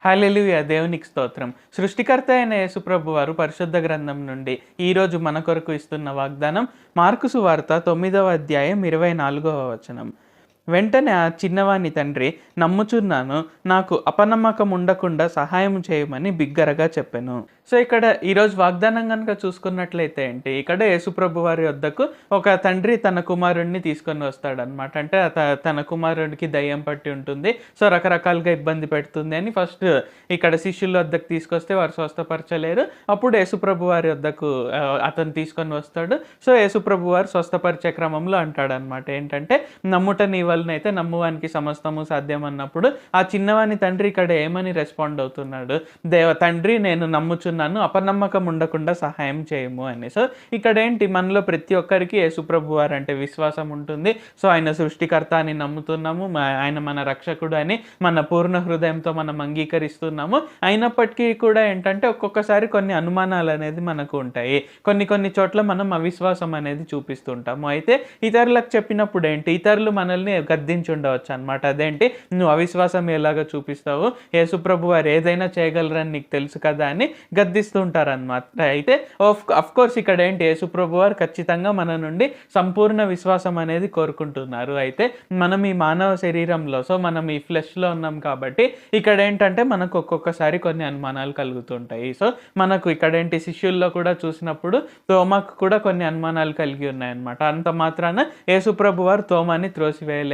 హల్లెలూయా! దేవునికి స్తోత్రం. సృష్టికర్త అయిన యేసుప్రభు వారు పరిశుద్ధ గ్రంథం నుండి ఈరోజు మన కొరకు ఇస్తున్న వాగ్దానం మార్కు సువార్త 9వ అధ్యాయం 24వ వచనం. వెంటనే ఆ చిన్నవాని తండ్రి, నమ్ముచున్నాను, నాకు అపనమ్మకం ఉండకుండా సహాయం చేయమని బిగ్గరగా చెప్పెను. సో ఇక్కడ ఈరోజు వాగ్దానం గనుక చూసుకున్నట్లయితే ఏంటి, ఇక్కడ యేసుప్రభు వారి వద్దకు ఒక తండ్రి తన కుమారుడిని తీసుకొని వస్తాడనమాట. అంటే తన కుమారుడికి దయ్యం పట్టి ఉంటుంది, సో రకరకాలుగా ఇబ్బంది పెడుతుంది అని ఫస్ట్ ఇక్కడ శిష్యుల వద్దకు తీసుకొస్తే వారు స్వస్థపరచలేరు. అప్పుడు యేసుప్రభు వారి వద్దకు అతను తీసుకొని వస్తాడు. సో యేసుప్రభు వారు స్వస్థపరిచే క్రమంలో అంటాడనమాట ఏంటంటే, నమ్ముట నీ వలనైతే నమ్మువానికి సమస్తము సాధ్యం అన్నప్పుడు ఆ చిన్నవాని తండ్రి ఇక్కడ ఏమని రెస్పాండ్ అవుతున్నాడు, తండ్రి నేను నమ్ముచున్నాను, అపనమ్మకం ఉండకుండా సహాయం చేయము అని. సో ఇక్కడ ఏంటి, మనలో ప్రతి ఒక్కరికి యేసుప్రభు వారు అంటే విశ్వాసం ఉంటుంది. సో ఆయన సృష్టికర్త అని నమ్ముతున్నాము, ఆయన మన రక్షకుడు అని మన పూర్ణ హృదయంతో మనం అంగీకరిస్తున్నాము. అయినప్పటికీ కూడా ఏంటంటే ఒక్కొక్కసారి కొన్ని అనుమానాలు అనేది మనకు ఉంటాయి. కొన్ని చోట్ల మనం అవిశ్వాసం అనేది చూపిస్తుంటాము. అయితే ఇతరులకు చెప్పినప్పుడు ఏంటి, ఇతరులు మనల్ని గద్దించి ఉండవచ్చు అనమాట. అదేంటి, నువ్వు అవిశ్వాసం ఎలాగో చూపిస్తావు, యేసుప్రభు వారు ఏదైనా చేయగలరని నీకు తెలుసు కదా అని గద్దిస్తూ ఉంటారనమాట. అయితే కోర్స్ ఇక్కడ ఏంటి, యేసుప్రభు వారు ఖచ్చితంగా మన నుండి సంపూర్ణ విశ్వాసం అనేది కోరుకుంటున్నారు. అయితే మనం ఈ మానవ శరీరంలో, సో మనం ఈ ఫ్లెష్లో ఉన్నాం కాబట్టి ఇక్కడ ఏంటంటే మనకు ఒక్కొక్కసారి కొన్ని అనుమానాలు కలుగుతుంటాయి. సో మనకు ఇక్కడ ఏంటి, శిష్యుల్లో కూడా చూసినప్పుడు తోమాకు కూడా కొన్ని అనుమానాలు కలిగి ఉన్నాయన్నమాట. అంత మాత్రాన యేసుప్రభు వారు తోమాని త్రోసివేయలేదు,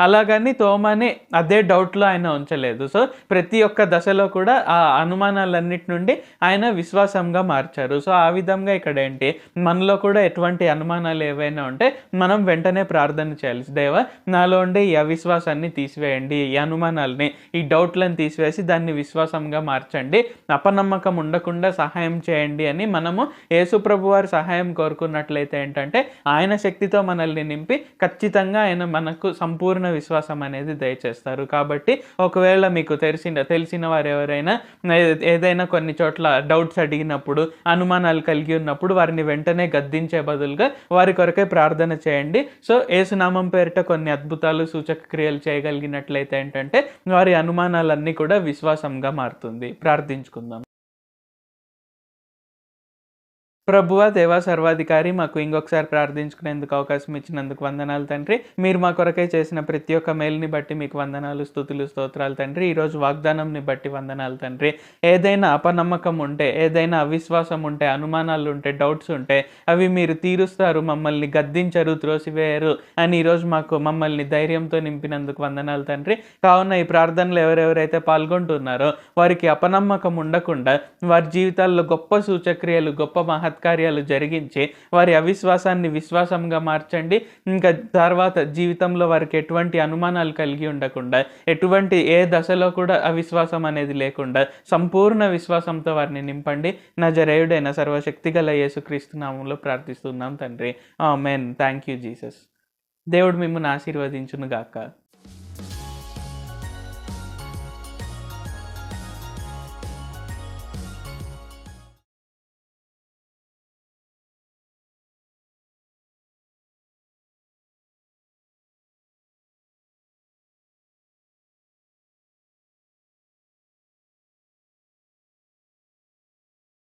అలాగని తోమాని అదే డౌట్లో ఆయన ఉంచలేదు. సో ప్రతి ఒక్క దశలో కూడా ఆ అనుమానాలన్నిటి నుండి ఆయన విశ్వాసంగా మార్చారు. సో ఆ విధంగా ఇక్కడ ఏంటి, మనలో కూడా ఎటువంటి అనుమానాలు ఏవైనా ఉంటే మనం వెంటనే ప్రార్థన చేయాలి. దేవా, నాలో ఉండే ఈ అవిశ్వాసాన్ని తీసివేయండి, ఈ అనుమానాలని, ఈ డౌట్లను తీసివేసి దాన్ని విశ్వాసంగా మార్చండి, అపనమ్మకం ఉండకుండా సహాయం చేయండి అని మనము యేసుప్రభు వారి సహాయం కోరుకున్నట్లయితే ఏంటంటే ఆయన శక్తితో మనల్ని నింపి ఖచ్చితంగా ఆయన మనకు సంపూర్ణ విశ్వాసం అనేది దయచేస్తారు. కాబట్టి ఒకవేళ మీకు తెలిసిన వారు ఎవరైనా ఏదైనా కొన్ని చోట్ల డౌట్స్ అడిగినప్పుడు, అనుమానాలు కలిగి ఉన్నప్పుడు వారిని వెంటనే గద్దించే బదులుగా వారి కొరకే ప్రార్థన చేయండి. సో యేసునామం పేరిట కొన్ని అద్భుతాలు, సూచక క్రియలు చేయగలిగినట్లయితే ఏంటంటే వారి అనుమానాలన్నీ కూడా విశ్వాసంగా మారుతుంది. ప్రార్థించుకుందాం. ప్రభువా, దేవా, సర్వాధికారి, మాకు ఇంకొకసారి ప్రార్థించుకునేందుకు అవకాశం ఇచ్చినందుకు వందనాలు తండ్రి. మీరు మా కొరకై చేసిన ప్రతి ఒక్క మేలుని బట్టి మీకు వందనాలు, స్తుతులు, స్తోత్రాలు తండ్రి. ఈరోజు వాగ్దానంని బట్టి వందనాలు తండ్రి. ఏదైనా అపనమ్మకం ఉంటే, ఏదైనా అవిశ్వాసం ఉంటే, అనుమానాలు ఉంటే, డౌట్స్ ఉంటే అవి మీరు తీరుస్తారు, మమ్మల్ని గద్దించరు, త్రోసివేయరు అని ఈరోజు మమ్మల్ని ధైర్యంతో నింపినందుకు వందనాలు తండ్రి. కావున ఈ ప్రార్థనలు ఎవరెవరైతే పాల్గొంటున్నారో వారికి అపనమ్మకం ఉండకుండా వారి జీవితాల్లో గొప్ప సూచక్రియలు, గొప్ప కార్యాలు జరిగించి వారి అవిశ్వాసాన్ని విశ్వాసంగా మార్చండి. ఇంకా తర్వాత జీవితంలో వారికి ఎటువంటి అనుమానాలు కలిగి ఉండకుండా, ఎటువంటి ఏ దశలో కూడా అవిశ్వాసం అనేది లేకుండా సంపూర్ణ విశ్వాసంతో వారిని నింపండి. నజరేయుడైన సర్వశక్తిగల యేసుక్రీస్తు నామములో ప్రార్థిస్తున్నాం తండ్రి. ఆమేన్. Thank you Jesus. దేవుడు మిమ్మల్ని ఆశీర్వదించును గాక.